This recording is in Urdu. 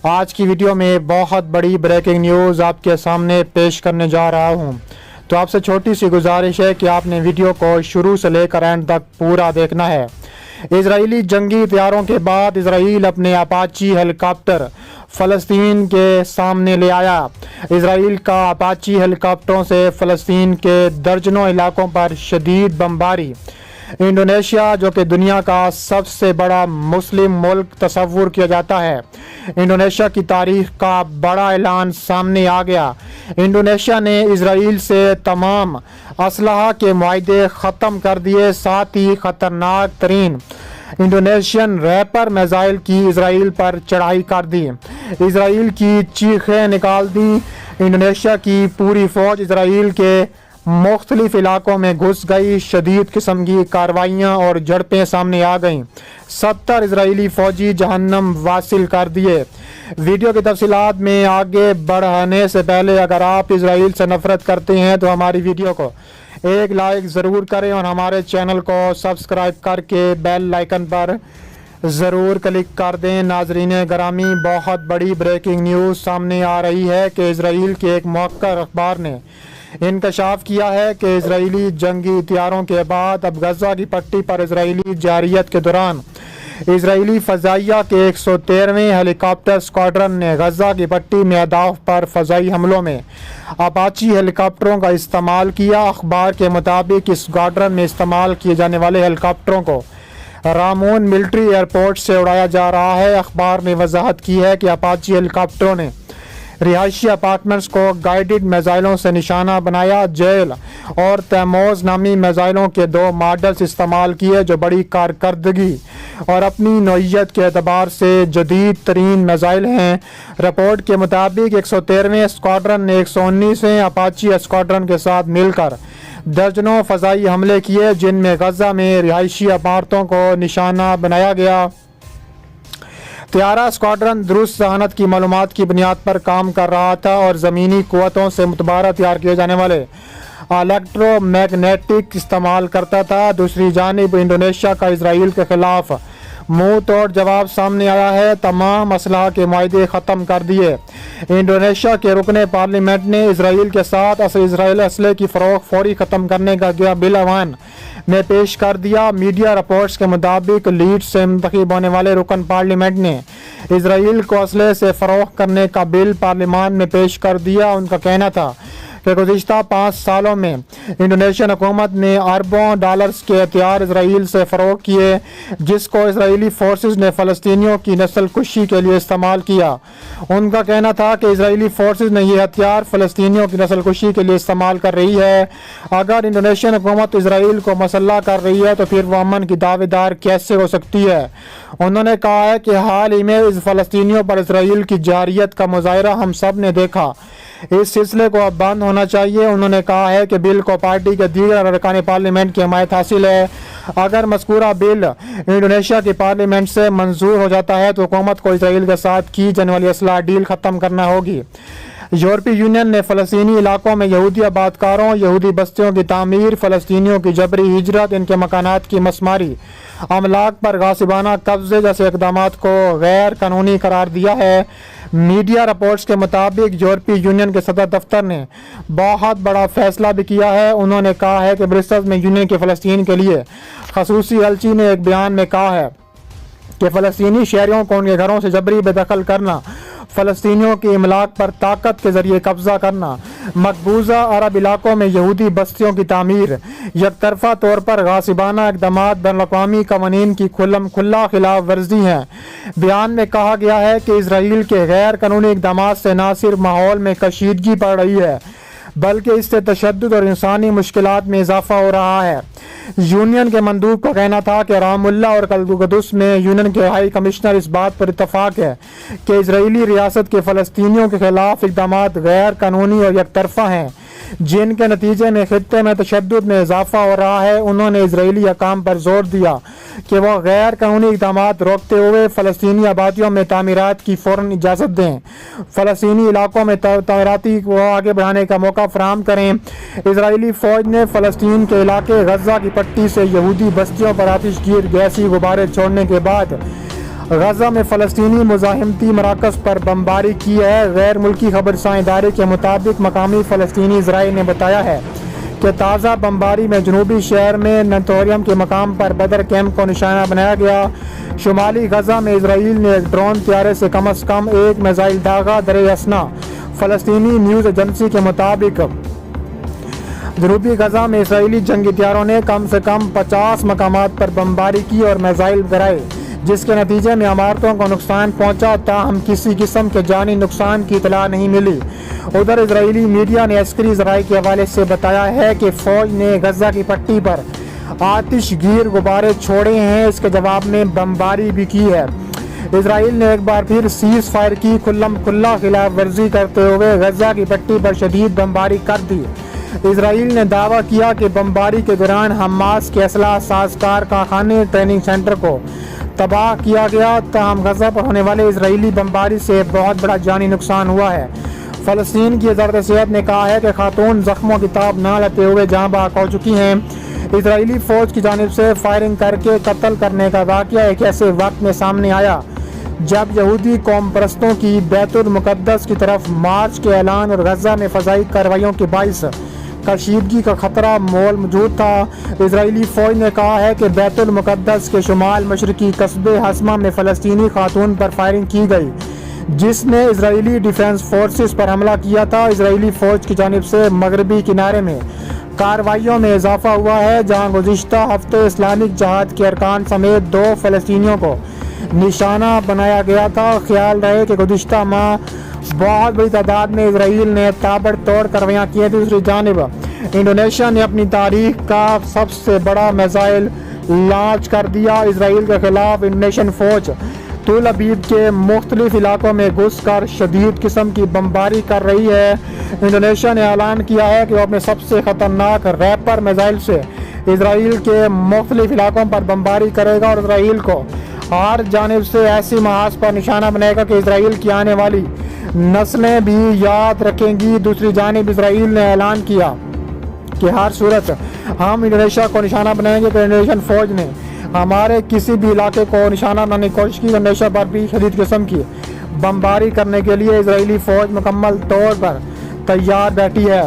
آج کی ویڈیو میں بہت بڑی بریکنگ نیوز آپ کے سامنے پیش کرنے جا رہا ہوں، تو آپ سے چھوٹی سی گزارش ہے کہ آپ نے ویڈیو کو شروع سے لے کر اینڈ تک پورا دیکھنا ہے۔ اسرائیلی جنگی طیاروں کے بعد اسرائیل اپنے اپاچی ہیلی کاپٹر فلسطین کے سامنے لے آیا۔ اسرائیل کا اپاچی ہیلی کاپٹروں سے فلسطین کے درجنوں علاقوں پر شدید بمباری۔ انڈونیشیا، جو کہ دنیا کا سب سے بڑا مسلم ملک تصور کیا جاتا ہے، انڈونیشیا کی تاریخ کا بڑا اعلان سامنے آ گیا۔ انڈونیشیا نے اسرائیل سے تمام اسلحہ کے معاہدے ختم کر دیے، ساتھ ہی خطرناک ترین انڈونیشین ریپر میزائل کی اسرائیل پر چڑھائی کر دی۔ اسرائیل کی چیخیں نکال دی۔ انڈونیشیا کی پوری فوج اسرائیل کے مختلف علاقوں میں گھس گئی۔ شدید قسم کی کارروائیاں اور جھڑپیں سامنے آ گئیں۔ 70 اسرائیلی فوجی جہنم واصل کر دیے۔ ویڈیو کی تفصیلات میں آگے بڑھنے سے پہلے اگر آپ اسرائیل سے نفرت کرتے ہیں تو ہماری ویڈیو کو ایک لائک ضرور کریں اور ہمارے چینل کو سبسکرائب کر کے بیل آئیکن پر ضرور کلک کر دیں۔ ناظرین گرامی، بہت بڑی بریکنگ نیوز سامنے آ رہی ہے کہ اسرائیل کے ایک موقر اخبار نے انکشاف کیا ہے کہ اسرائیلی جنگی طیاروں کے بعد اب غزہ کی پٹی پر اسرائیلی جارحیت کے دوران اسرائیلی فضائیہ کے 113ویں ہیلی کاپٹر اسکواڈرن نے غزہ کی پٹی میں اہداف پر فضائی حملوں میں اپاچی ہیلی کاپٹروں کا استعمال کیا۔ اخبار کے مطابق اس اسکواڈرن میں استعمال کیے جانے والے ہیلی کاپٹروں کو رامون ملٹری ایئرپورٹ سے اڑایا جا رہا ہے۔ اخبار نے وضاحت کی ہے کہ اپاچی ہیلی کاپٹروں نے رہائشی اپارٹمنٹس کو گائیڈڈ میزائلوں سے نشانہ بنایا۔ جیل اور تیموز نامی میزائلوں کے 2 ماڈلز استعمال کیے جو بڑی کارکردگی اور اپنی نوعیت کے اعتبار سے جدید ترین میزائل ہیں۔ رپورٹ کے مطابق 113ویں اسکواڈرن نے 119ویں اپاچی اسکواڈرن کے ساتھ مل کر درجنوں فضائی حملے کیے، جن میں غزہ میں رہائشی عمارتوں کو نشانہ بنایا گیا۔ طیارہ اسکواڈرن درست ذہانت کی معلومات کی بنیاد پر کام کر رہا تھا اور زمینی قوتوں سے متبادل تیار کیے جانے والے الیکٹرو میگنیٹک استعمال کرتا تھا۔ دوسری جانب انڈونیشیا کا اسرائیل کے خلاف منہ توڑ جواب سامنے آیا ہے۔ تمام اسلحہ کے معاہدے ختم کر دیے۔ انڈونیشیا کے رکن پارلیمنٹ نے اسرائیل کے ساتھ اسرائیلی اسلحے کی فروخت فوری ختم کرنے کا بل ایوان میں پیش کر دیا۔ میڈیا رپورٹس کے مطابق لیڈز سے منتخب ہونے والے رکن پارلیمنٹ نے اسرائیل کو اسلحے سے فروخت کرنے کا بل پارلیمان میں پیش کر دیا۔ ان کا کہنا تھا کہ گزشتہ 5 سالوں میں انڈونیشین حکومت نے اربوں ڈالرز کے ہتھیار اسرائیل سے فروخت کیے، جس کو اسرائیلی فورسز نے فلسطینیوں کی نسل کشی کے لیے استعمال کیا۔ ان کا کہنا تھا کہ اسرائیلی فورسز نے یہ ہتھیار فلسطینیوں کی نسل کشی کے لیے استعمال کر رہی ہے۔ اگر انڈونیشین حکومت اسرائیل کو مسلح کر رہی ہے تو پھر وہ امن کی دعوے دار کیسے ہو سکتی ہے؟ انہوں نے کہا ہے کہ حال ہی میں اس فلسطینیوں پر اسرائیل کی جارحیت کا مظاہرہ ہم سب نے دیکھا۔ اس سلسلے کو اب بند ہونا چاہیے۔ انہوں نے کہا ہے کہ بل کو پارٹی کے دیگر ارکان پارلیمنٹ کی حمایت حاصل ہے۔ اگر مذکورہ بل انڈونیشیا کی پارلیمنٹ سے منظور ہو جاتا ہے تو حکومت کو اسرائیل کے ساتھ کی جانے والی اسلحہ ڈیل ختم کرنا ہوگی۔ یورپی یونین نے فلسطینی علاقوں میں یہودی آباد کاروں، یہودی بستیوں کی تعمیر، فلسطینیوں کی جبری ہجرت، ان کے مکانات کی مسماری، املاک پر غاصبانہ قبضے جیسے اقدامات کو غیر قانونی قرار دیا ہے۔ میڈیا رپورٹس کے مطابق یورپی یونین کے صدر دفتر نے بہت بڑا فیصلہ بھی کیا ہے۔ انہوں نے کہا ہے کہ برسلز میں یونین کی فلسطین کے لیے خصوصی ایلچی نے ایک بیان میں کہا ہے کہ فلسطینی شہریوں کو ان کے گھروں سے جبری بے دخل کرنا، فلسطینیوں کی املاک پر طاقت کے ذریعے قبضہ کرنا، مقبوضہ عرب علاقوں میں یہودی بستیوں کی تعمیر، یک طرفہ طور پر غاصبانہ اقدامات بین الاقوامی قوانین کی کھلا خلاف ورزی ہیں۔ بیان میں کہا گیا ہے کہ اسرائیل کے غیر قانونی اقدامات سے نہ صرف ماحول میں کشیدگی بڑھ رہی ہے بلکہ اس سے تشدد اور انسانی مشکلات میں اضافہ ہو رہا ہے۔ یونین کے مندوب کا کہنا تھا کہ رام اللہ اور قدس میں یونین کے ہائی کمشنر اس بات پر اتفاق ہے کہ اسرائیلی ریاست کے فلسطینیوں کے خلاف اقدامات غیر قانونی اور یک طرفہ ہیں، جن کے نتیجے میں خطے میں تشدد میں اضافہ ہو رہا ہے۔ انہوں نے اسرائیلی حکام پر زور دیا کہ وہ غیر قانونی اقدامات روکتے ہوئے فلسطینی آبادیوں میں تعمیرات کی فوراً اجازت دیں، فلسطینی علاقوں میں تعمیراتی کو آگے بڑھانے کا موقع فراہم کریں۔ اسرائیلی فوج نے فلسطین کے علاقے غزہ کی پٹی سے یہودی بستیوں پر آتش گیر گیسی غبارے چھوڑنے کے بعد غزہ میں فلسطینی مزاحمتی مراکز پر بمباری کی ہے۔ غیر ملکی خبررساں ادارے کے مطابق مقامی فلسطینی ذرائع نے بتایا ہے کہ تازہ بمباری میں جنوبی شہر میں نتوریم کے مقام پر بدر کیمپ کو نشانہ بنایا گیا۔ شمالی غزہ میں اسرائیل نے ایک ڈرون طیارے سے کم از کم ایک میزائل داغا۔ درِ اثنا فلسطینی نیوز ایجنسی کے مطابق جنوبی غزہ میں اسرائیلی جنگی طیاروں نے کم سے کم 50 مقامات پر بمباری کی اور میزائل گرائے، جس کے نتیجے میں عمارتوں کو نقصان پہنچا، تاہم کسی قسم کے جانی نقصان کی اطلاع نہیں ملی۔ ادھر اسرائیلی میڈیا نے عسکری ذرائع کے حوالے سے بتایا ہے کہ فوج نے غزہ کی پٹی پر آتش گیر غبارے چھوڑے ہیں، اس کے جواب میں بمباری بھی کی ہے۔ اسرائیل نے ایک بار پھر سیز فائر کی کھلم کھلا خلاف ورزی کرتے ہوئے غزہ کی پٹی پر شدید بمباری کر دی۔ اسرائیل نے دعویٰ کیا کہ بمباری کے دوران حماس کے اسلحہ ساز کارخانے ٹریننگ سینٹر کو تباہ کیا گیا، تاہم غزہ پر ہونے والے اسرائیلی بمباری سے بہت بڑا جانی نقصان ہوا ہے۔ فلسطین کی وزارت صحت نے کہا ہے کہ خاتون زخموں کی تاب نہ لیتے ہوئے جاں بحق ہو چکی ہیں۔ اسرائیلی فوج کی جانب سے فائرنگ کر کے قتل کرنے کا واقعہ ایک ایسے وقت میں سامنے آیا جب یہودی قوم پرستوں کی بیت المقدس کی طرف مارچ کے اعلان اور غزہ میں فضائی کارروائیوں کے باعث کشیدگی کا خطرہ مول موجود تھا۔ اسرائیلی فوج نے کہا ہے کہ بیت المقدس کے شمال مشرقی قصبے حسمہ میں فلسطینی خاتون پر فائرنگ کی گئی، جس نے اسرائیلی ڈیفنس فورسز پر حملہ کیا تھا۔ اسرائیلی فوج کی جانب سے مغربی کنارے میں کارروائیوں میں اضافہ ہوا ہے، جہاں گزشتہ ہفتے اسلامک جہاد کے ارکان سمیت 2 فلسطینیوں کو نشانہ بنایا گیا تھا۔ خیال رہے کہ گزشتہ ماہ بہت بڑی تعداد میں اسرائیل نے تابڑ توڑ کارروائیاں کی تھیں۔ دوسری جانب انڈونیشیا نے اپنی تاریخ کا سب سے بڑا میزائل لانچ کر دیا۔ اسرائیل کے خلاف انڈونیشین فوج تل ابیب کے مختلف علاقوں میں گھس کر شدید قسم کی بمباری کر رہی ہے۔ انڈونیشیا نے اعلان کیا ہے کہ وہ اپنے سب سے خطرناک ریپر میزائل سے اسرائیل کے مختلف علاقوں پر بمباری کرے گا اور اسرائیل کو ہر جانب سے ایسی محاذ پر نشانہ بنائے گا کہ اسرائیل کی آنے والی نسلیں بھی یاد رکھیں گی۔ دوسری جانب اسرائیل نے اعلان کیا کہ ہر صورت ہم انڈونیشیا کو نشانہ بنائیں گے، تو انڈونیشین فوج نے ہمارے کسی بھی علاقے کو نشانہ بنانے کی کوشش کی۔ انڈونیشیا پر بھی شدید قسم کی بمباری کرنے کے لیے اسرائیلی فوج مکمل طور پر تیار بیٹھی ہے۔